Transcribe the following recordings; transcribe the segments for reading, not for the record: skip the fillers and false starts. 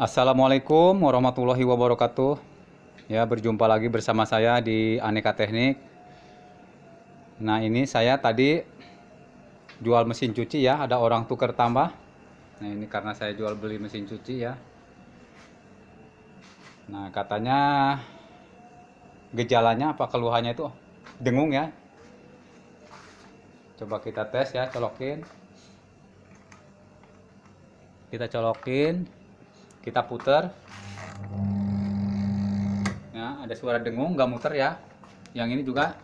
Assalamualaikum warahmatullahi wabarakatuh. Ya, berjumpa lagi bersama saya di Aneka Teknik. Nah, ini saya tadi jual mesin cuci ya, ada orang tukar tambah. Nah, ini karena saya jual beli mesin cuci ya. Nah, katanya gejalanya apa keluhannya itu dengung ya. Coba kita tes ya, colokin. Kita colokin, kita puter. Ya, ada suara dengung, nggak muter ya. Yang ini juga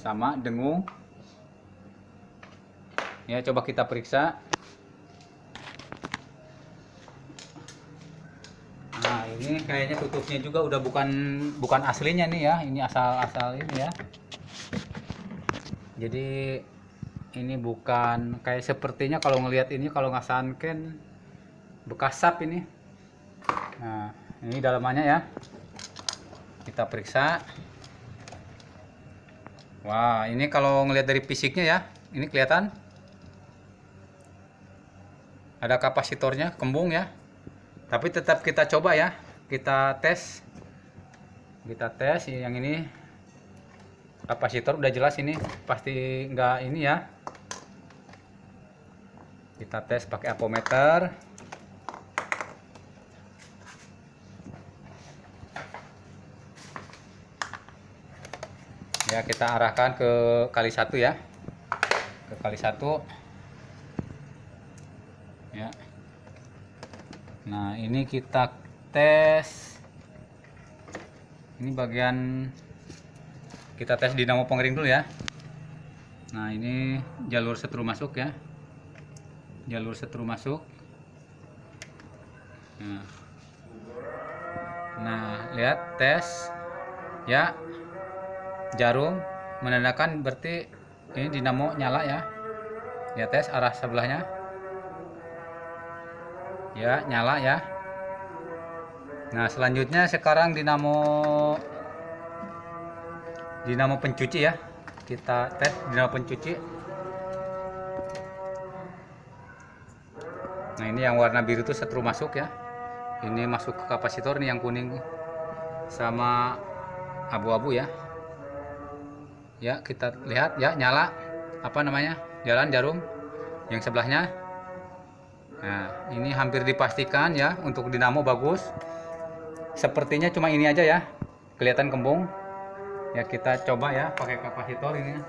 sama dengung. Ya, coba kita periksa. Nah, ini kayaknya tutupnya juga udah bukan aslinya nih ya. Ini asal ini ya. Jadi ini bukan kayak sepertinya kalau ngelihat ini, kalau nggak sanken bekas sap ini. Nah, ini dalamannya ya. Kita periksa. Wah, ini kalau ngelihat dari fisiknya ya, ini kelihatan ada kapasitornya, kembung ya. Tapi tetap kita coba ya, kita tes yang ini kapasitor udah jelas, ini pasti nggak ini ya. Kita tes pakai apometer. Ya, kita arahkan ke kali 1 ya, ke kali 1 ya. Nah, ini kita tes, ini bagian kita tes dinamo pengering dulu ya. Nah, ini jalur setrum masuk ya, jalur setrum masuk. Nah, lihat tes ya, jarum menandakan berarti ini dinamo nyala ya. Ya, tes arah sebelahnya ya, nyala ya. Nah, selanjutnya sekarang dinamo pencuci ya, kita tes dinamo pencuci. Nah, ini yang warna biru itu setrum masuk ya, ini masuk ke kapasitor nih, yang kuning sama abu-abu ya. Ya, kita lihat ya, nyala apa namanya, jalan jarum yang sebelahnya. Nah, ini hampir dipastikan ya, untuk dinamo bagus. Sepertinya cuma ini aja ya, kelihatan kembung. Ya, kita coba ya pakai kapasitor ini.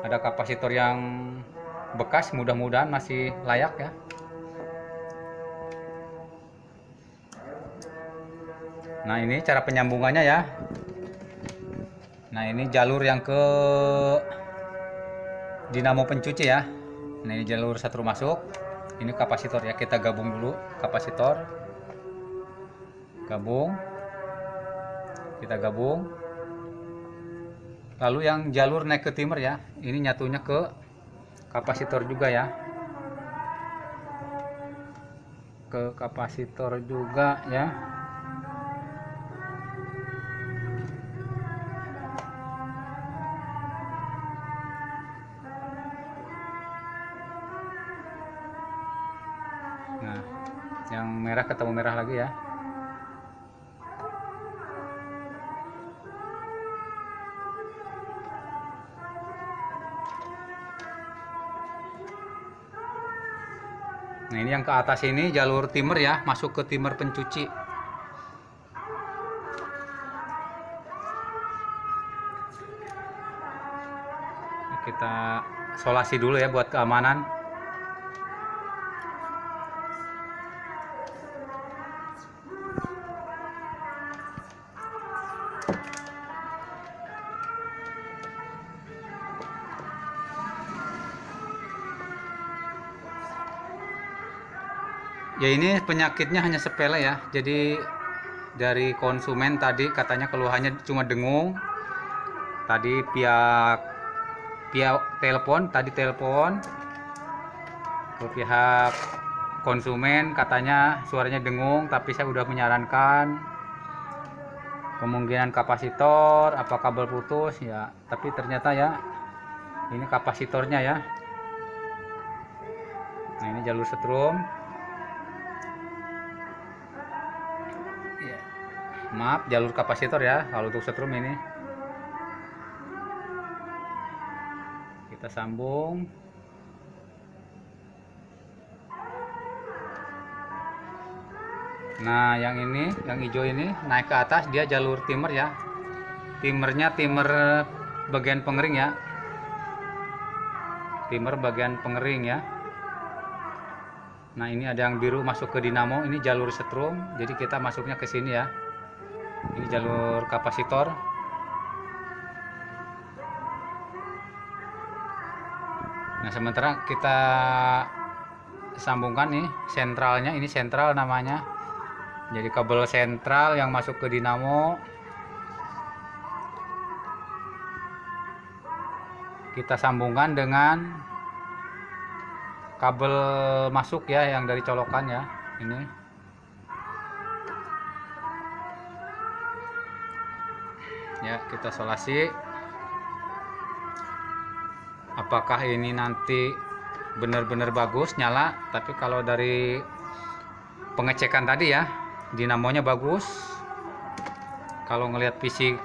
Ada kapasitor yang bekas, mudah-mudahan masih layak ya. Nah, ini cara penyambungannya ya. Nah, ini jalur yang ke dinamo pencuci ya. Nah, ini jalur satu masuk. Ini kapasitor ya, kita gabung dulu kapasitor. Gabung. Kita gabung. Lalu yang jalur naik ke timer ya, ini nyatunya ke kapasitor juga ya. Ke kapasitor juga ya. Nah, yang merah ketemu merah lagi ya. Nah, ini yang ke atas ini jalur timer ya, masuk ke timer pencuci. Nah, kita solasi dulu ya buat keamanan. Ya, ini penyakitnya hanya sepele ya. Jadi dari konsumen tadi katanya keluhannya cuma dengung. Tadi pihak telepon ke pihak konsumen, katanya suaranya dengung, tapi saya udah menyarankan kemungkinan kapasitor, apa kabel putus ya. Tapi ternyata ya ini kapasitornya ya. Nah, ini jalur setrum. maaf, jalur kapasitor ya kalau untuk setrum ini. Kita sambung. Nah, yang ini, yang hijau ini naik ke atas, dia jalur timer ya. Timernya timer bagian pengering ya. Timer bagian pengering ya. Nah, ini ada yang biru masuk ke dinamo, ini jalur setrum. Jadi kita masuknya ke sini ya. Ini jalur kapasitor. Nah, sementara kita sambungkan nih sentralnya, ini sentral namanya. Jadi kabel sentral yang masuk ke dinamo kita sambungkan dengan kabel masuk ya yang dari colokan ya. Ini ya, kita solasi. Apakah ini nanti benar-benar bagus nyala? Tapi kalau dari pengecekan tadi ya, dinamonya bagus. Kalau ngelihat fisik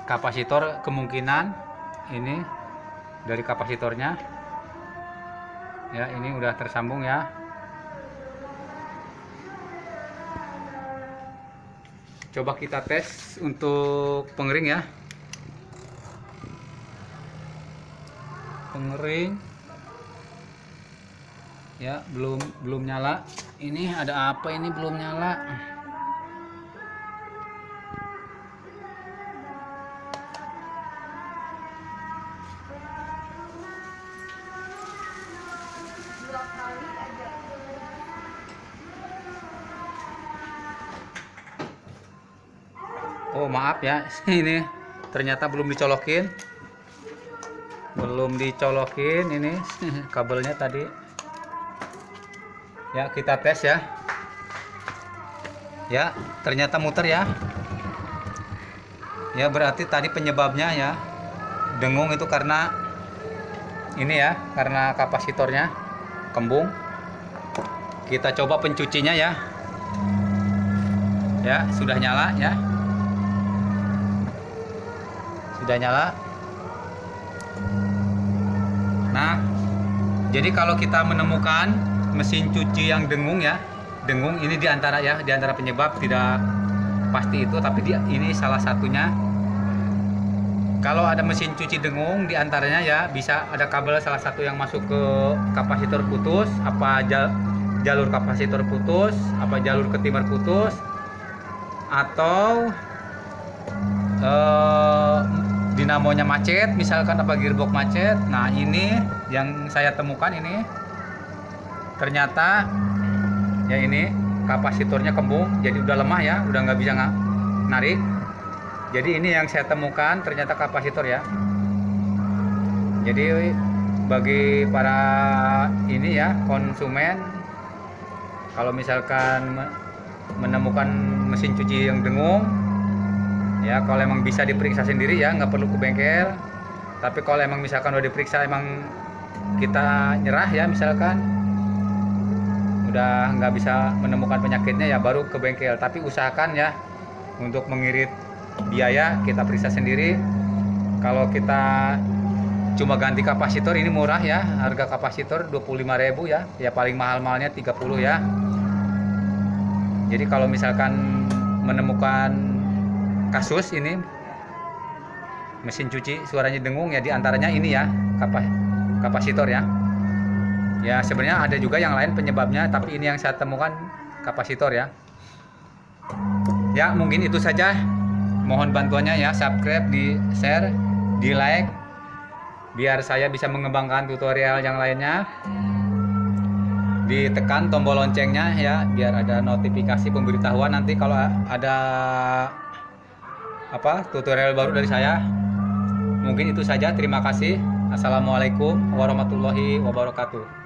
kapasitor, kemungkinan ini dari kapasitornya ya, ini udah tersambung ya. Coba kita tes untuk pengering ya. Pengering ya, belum nyala. Ini ada apa ini belum nyala? Oh maaf ya, ini ternyata belum dicolokin. Belum dicolokin ini kabelnya tadi. Ya, kita tes ya. Ya, ternyata muter ya. Ya, berarti tadi penyebabnya ya dengung itu karena ini ya, karena kapasitornya kembung. Kita coba pencucinya ya. Ya, sudah nyala ya. Sudah nyala. Nah, jadi kalau kita menemukan mesin cuci yang dengung ya, dengung ini diantara ya, diantara penyebab, tidak pasti itu, tapi ini salah satunya. Kalau ada mesin cuci dengung, diantaranya ya bisa ada kabel salah satu yang masuk ke kapasitor putus, apa jalur kapasitor putus, apa jalur ke timer putus, atau dinamonya macet, misalkan apa gearbox macet. Nah, ini yang saya temukan ini ternyata ya, ini kapasitornya kembung, jadi udah lemah ya, udah nggak bisa narik. Jadi ini yang saya temukan ternyata kapasitor ya. Jadi bagi para ini ya konsumen, kalau misalkan menemukan mesin cuci yang dengung ya, kalau emang bisa diperiksa sendiri ya, nggak perlu ke bengkel. Tapi kalau emang misalkan udah diperiksa emang kita nyerah ya, misalkan udah nggak bisa menemukan penyakitnya ya, baru ke bengkel. Tapi usahakan ya untuk mengirit biaya kita periksa sendiri. Kalau kita cuma ganti kapasitor ini murah ya, harga kapasitor 25.000 ya, ya paling mahal-mahalnya 30 ya. Jadi kalau misalkan menemukan kasus ini mesin cuci suaranya dengung ya, diantaranya ini ya, kapasitor ya. Ya sebenarnya ada juga yang lain penyebabnya, tapi ini yang saya temukan kapasitor ya. Ya mungkin itu saja, mohon bantuannya ya, subscribe, di share, di like, biar saya bisa mengembangkan tutorial yang lainnya. Ditekan tombol loncengnya ya, biar ada notifikasi pemberitahuan nanti kalau ada tutorial baru dari saya. Mungkin itu saja, terima kasih. Assalamualaikum warahmatullahi wabarakatuh.